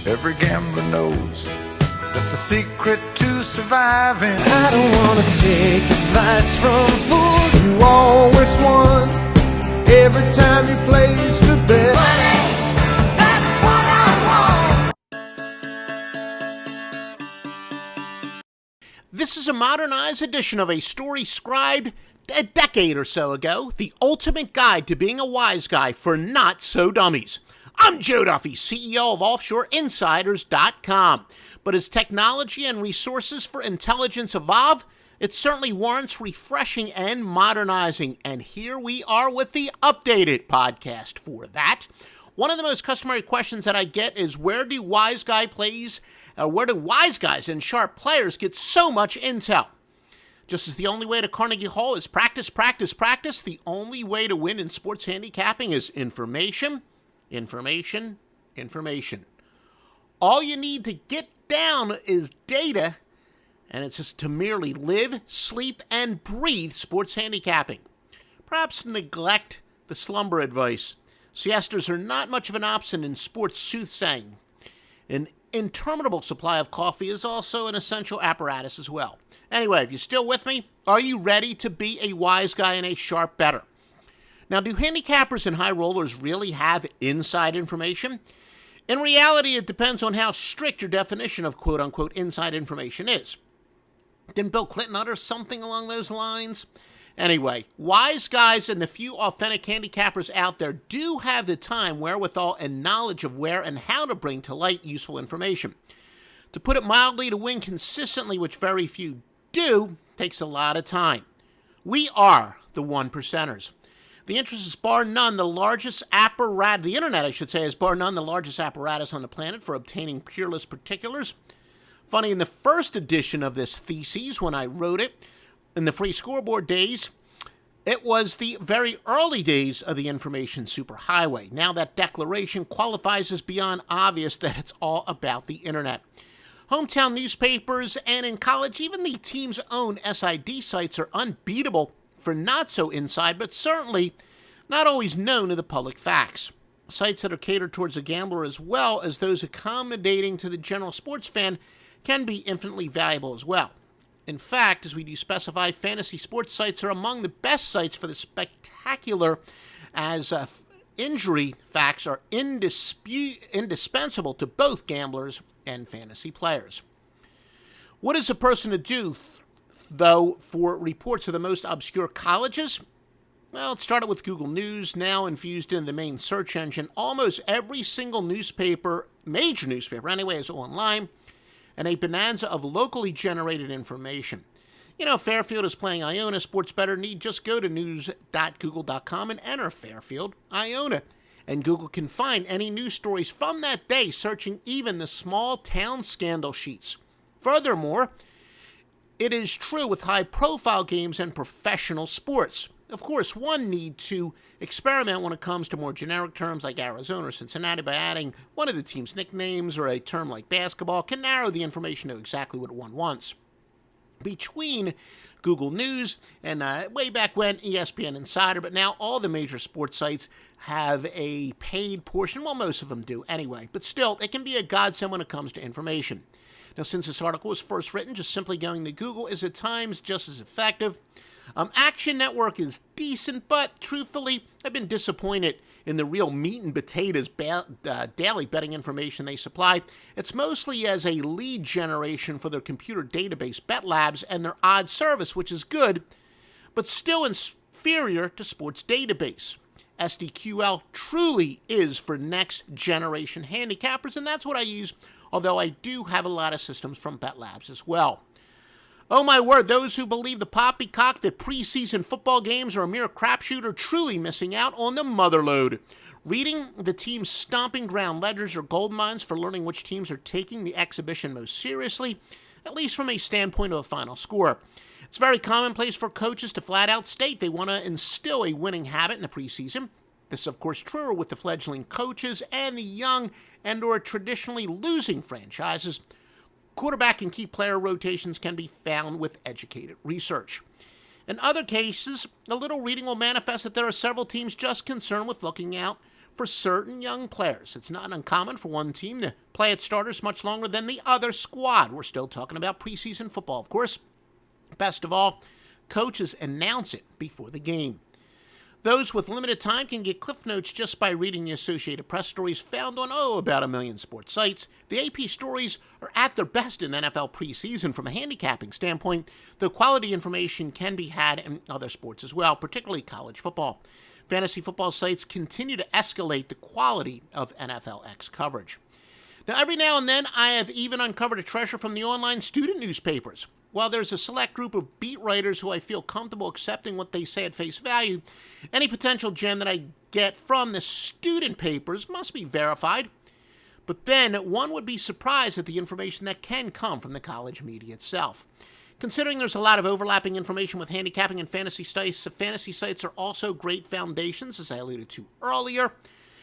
Every gambler knows that the secret to surviving, I don't wanna take advice from fools. You always won every time you placed a bet. Money, that's what I want. This is a modernized edition of a story scribed a decade or so ago, The Ultimate Guide to Being a Wise Guy for Not-So-Dummies. I'm Joe Duffy, CEO of OffshoreInsiders.com. But as technology and resources for intelligence evolve, it certainly warrants refreshing and modernizing. And here we are with the updated podcast for that. One of the most customary questions that I get is, where do wise guys and sharp players get so much intel? Just as the only way to Carnegie Hall is practice, practice, practice, the only way to win in sports handicapping is information, information, information. All you need to get down is data, and it's just to merely live, sleep, and breathe sports handicapping. Perhaps neglect the slumber advice. Siestas are not much of an option in sports soothsaying. An interminable supply of coffee is also an essential apparatus as well. Anyway, if you're still with me, are you ready to be a wise guy and a sharp bettor? Now, do handicappers and high rollers really have inside information? In reality, it depends on how strict your definition of quote-unquote inside information is. Didn't Bill Clinton utter something along those lines? Anyway, wise guys and the few authentic handicappers out there do have the time, wherewithal, and knowledge of where and how to bring to light useful information. To put it mildly, to win consistently, which very few do, takes a lot of time. We are the 1%ers. The internet is bar none the largest apparatus, the internet I should say, is bar none the largest apparatus on the planet for obtaining peerless particulars. Funny, in the first edition of this thesis, when I wrote it, in the free scoreboard days, it was the very early days of the information superhighway. Now that declaration qualifies as beyond obvious that it's all about the internet. Hometown newspapers and in college, even the team's own SID sites are unbeatable for not so inside, but certainly not always known to the public facts. Sites that are catered towards a gambler as well as those accommodating to the general sports fan can be infinitely valuable as well. In fact, as we do specify, fantasy sports sites are among the best sites for the spectacular, as injury facts are indispensable to both gamblers and fantasy players. What is a person to do, though, for reports of the most obscure colleges? Well, it started with Google News, now infused into the main search engine. Almost every single newspaper, major newspaper anyway, is online, and a bonanza of locally generated information. You know, Fairfield is playing Iona. Sports bettor need just go to news.google.com and enter Fairfield, Iona. And Google can find any news stories from that day, searching even the small town scandal sheets. Furthermore, it is true with high-profile games and professional sports. Of course, one needs to experiment when it comes to more generic terms like Arizona or Cincinnati by adding one of the team's nicknames, or a term like basketball can narrow the information to exactly what one wants. Between Google News and way back when, ESPN Insider, but now all the major sports sites have a paid portion. Well, most of them do anyway, but still, it can be a godsend when it comes to information. Now, since this article was first written, just simply going to Google is at times just as effective. Action Network is decent, but truthfully, I've been disappointed in the real meat and potatoes daily betting information they supply. It's mostly as a lead generation for their computer database, Bet Labs, and their odds service, which is good, but still inferior to Sports Database. SDQL truly is for next generation handicappers, and that's what I use, although I do have a lot of systems from Bet Labs as well. Oh my word, those who believe the poppycock that preseason football games are a mere crapshoot are truly missing out on the motherlode. Reading the team's stomping ground ledgers are gold mines for learning which teams are taking the exhibition most seriously, at least from a standpoint of a final score. It's very commonplace for coaches to flat out state they want to instill a winning habit in the preseason. This is, of course, truer with the fledgling coaches and the young and or traditionally losing franchises. Quarterback and key player rotations can be found with educated research. In other cases, a little reading will manifest that there are several teams just concerned with looking out for certain young players. It's not uncommon for one team to play its starters much longer than the other squad. We're still talking about preseason football, of course. Best of all, coaches announce it before the game. Those with limited time can get Cliff Notes just by reading the Associated Press stories found on, about 1 million sports sites. The AP stories are at their best in NFL preseason from a handicapping standpoint, though quality information can be had in other sports as well, particularly college football. Fantasy football sites continue to escalate the quality of NFLX coverage. Now, every now and then, I have even uncovered a treasure from the online student newspapers. While there's a select group of beat writers who I feel comfortable accepting what they say at face value, any potential gem that I get from the student papers must be verified. But then one would be surprised at the information that can come from the college media itself. Considering there's a lot of overlapping information with handicapping and fantasy sites are also great foundations, as I alluded to earlier.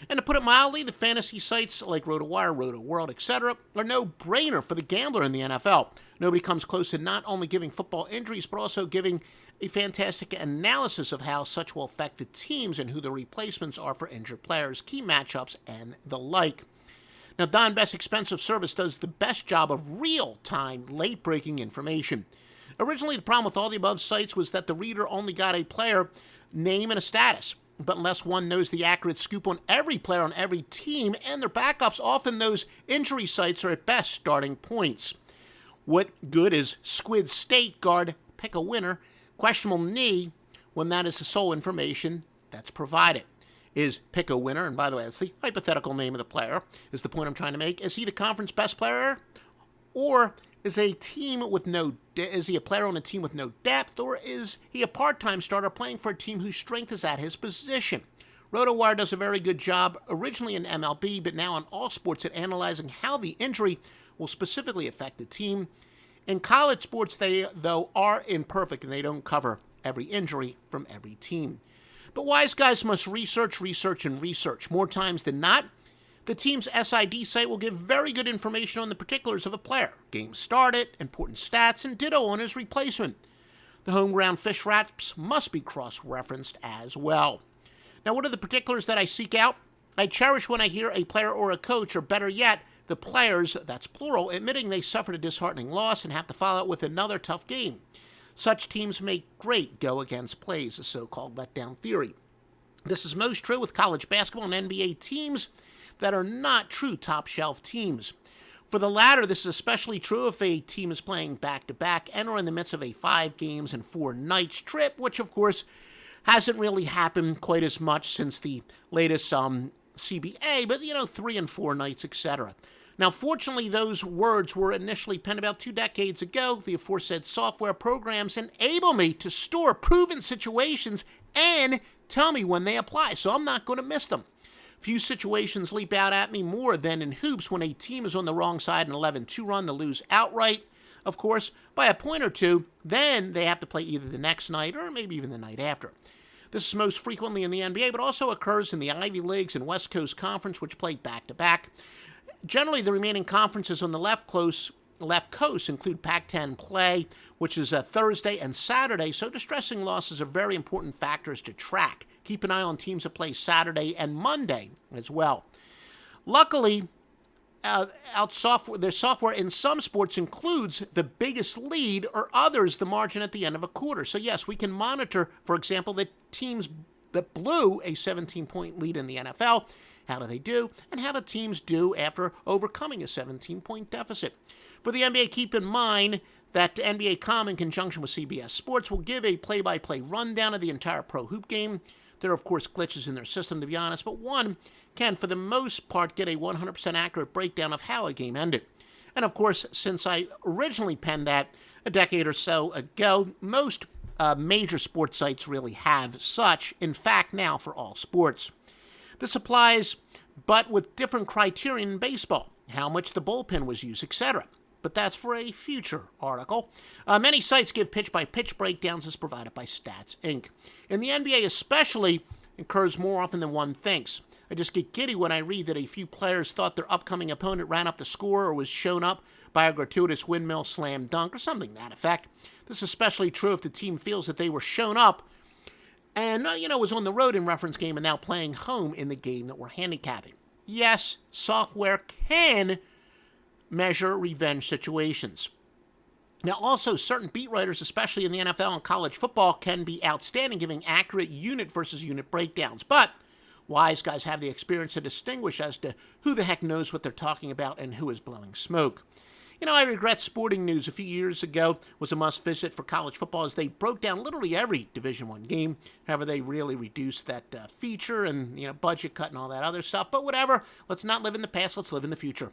And to put it mildly, the fantasy sites like RotoWire, RotoWorld, etc. are no-brainer for the gambler in the NFL. Nobody comes close to not only giving football injuries, but also giving a fantastic analysis of how such will affect the teams and who the replacements are for injured players, key matchups, and the like. Now, Don Best's expensive service does the best job of real-time, late-breaking information. Originally, the problem with all the above sites was that the reader only got a player name and a status. But unless one knows the accurate scoop on every player on every team and their backups, often those injury sites are at best starting points. What good is Squid State guard pick a winner, questionable knee, when that is the sole information that's provided? Is pick a winner, and by the way, that's the hypothetical name of the player, is the point I'm trying to make. Is he the conference best player? Or is he a player on a team with no depth, or is he a part-time starter playing for a team whose strength is at his position? RotoWire does a very good job, originally in MLB, but now in all sports, at analyzing how the injury will specifically affect the team. In college sports, they, though, are imperfect, and they don't cover every injury from every team. But wise guys must research, and research. More times than not, the team's SID site will give very good information on the particulars of a player. Game started, important stats, and ditto on his replacement. The home ground fish wraps must be cross-referenced as well. Now, what are the particulars that I seek out? I cherish when I hear a player or a coach, or better yet, the players, that's plural, admitting they suffered a disheartening loss and have to follow it with another tough game. Such teams make great go-against plays, the so-called letdown theory. This is most true with college basketball and NBA teams that are not true top-shelf teams. For the latter, this is especially true if a team is playing back-to-back and are in the midst of a 5 games and 4 nights trip, which, of course, hasn't really happened quite as much since the latest CBA, but, 3 and 4 nights, etc. Now, fortunately, those words were initially penned about 2 decades ago. The aforesaid software programs enable me to store proven situations and tell me when they apply, so I'm not going to miss them. Few situations leap out at me more than in hoops when a team is on the wrong side in an 11-2 run to lose outright, of course, by a point or two. Then they have to play either the next night or maybe even the night after. This is most frequently in the NBA, but also occurs in the Ivy Leagues and West Coast Conference, which play back-to-back. Generally, the remaining conferences on the left coast include Pac-10 play, which is a Thursday and Saturday, so distressing losses are very important factors to track. Keep an eye on teams that play Saturday and Monday as well. Luckily, their software in some sports includes the biggest lead, or others the margin at the end of a quarter. So yes, we can monitor, for example, the teams that blew a 17-point lead in the NFL. How do they do? And how do teams do after overcoming a 17-point deficit? For the NBA, keep in mind that NBA.com, in conjunction with CBS Sports, will give a play-by-play rundown of the entire pro hoop game. There are, of course, glitches in their system, to be honest, but one can, for the most part, get a 100% accurate breakdown of how a game ended. And, of course, since I originally penned that a decade or so ago, most major sports sites really have such, in fact, now for all sports. This applies, but with different criteria in baseball, how much the bullpen was used, etc. But that's for a future article. Many sites give pitch-by-pitch breakdowns as provided by Stats Inc. In the NBA especially, it occurs more often than one thinks. I just get giddy when I read that a few players thought their upcoming opponent ran up the score or was shown up by a gratuitous windmill slam dunk or something to that effect. This is especially true if the team feels that they were shown up and, was on the road in reference game and now playing home in the game that we're handicapping. Yes, software can measure revenge situations. Now, also, certain beat writers, especially in the NFL and college football, can be outstanding giving accurate unit versus unit breakdowns. But wise guys have the experience to distinguish as to who the heck knows what they're talking about and who is blowing smoke. I regret Sporting News a few years ago was a must-visit for college football as they broke down literally every Division I game. However, they really reduced that feature and, budget cut and all that other stuff. But whatever, let's not live in the past, let's live in the future.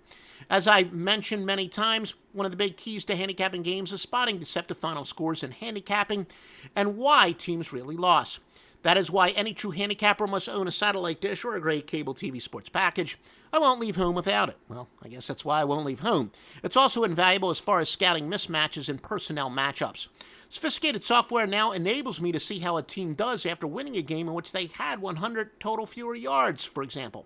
As I've mentioned many times, one of the big keys to handicapping games is spotting deceptive final scores in handicapping and why teams really lost. That is why any true handicapper must own a satellite dish or a great cable TV sports package. I won't leave home without it. Well, I guess that's why I won't leave home. It's also invaluable as far as scouting mismatches and personnel matchups. Sophisticated software now enables me to see how a team does after winning a game in which they had 100 total fewer yards, for example.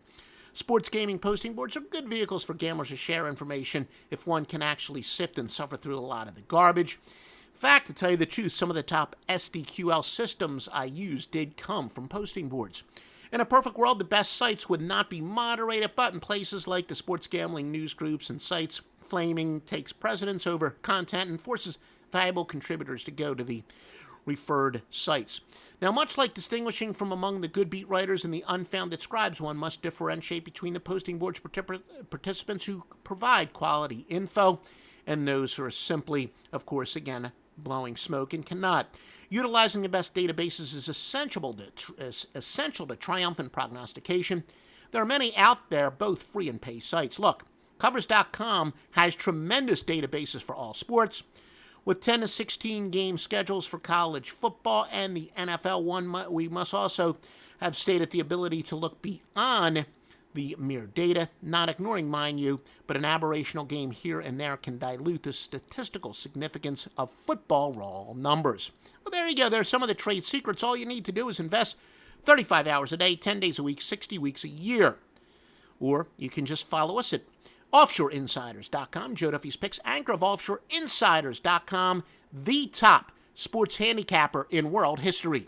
Sports gaming posting boards are good vehicles for gamblers to share information if one can actually sift and suffer through a lot of the garbage. In fact, to tell you the truth, some of the top SDQL systems I used did come from posting boards. In a perfect world, the best sites would not be moderated, but in places like the sports gambling news groups and sites, flaming takes precedence over content and forces valuable contributors to go to the referred sites. Now, much like distinguishing from among the good beat writers and the unfounded scribes, one must differentiate between the posting board's participants who provide quality info and those who are simply, of course, again, blowing smoke and cannot. Utilizing the best databases is essential to triumphant prognostication. There are many out there, both free and pay sites. Look, Covers.com has tremendous databases for all sports. With 10 to 16 game schedules for college football and the NFL we must also have stated the ability to look beyond the mere data, not ignoring, mind you, but an aberrational game here and there can dilute the statistical significance of football raw numbers. Well, there you go. There's some of the trade secrets. All you need to do is invest 35 hours a day, 10 days a week, 60 weeks a year. Or you can just follow us at OffshoreInsiders.com, Joe Duffy's Picks, anchor of OffshoreInsiders.com, the top sports handicapper in world history.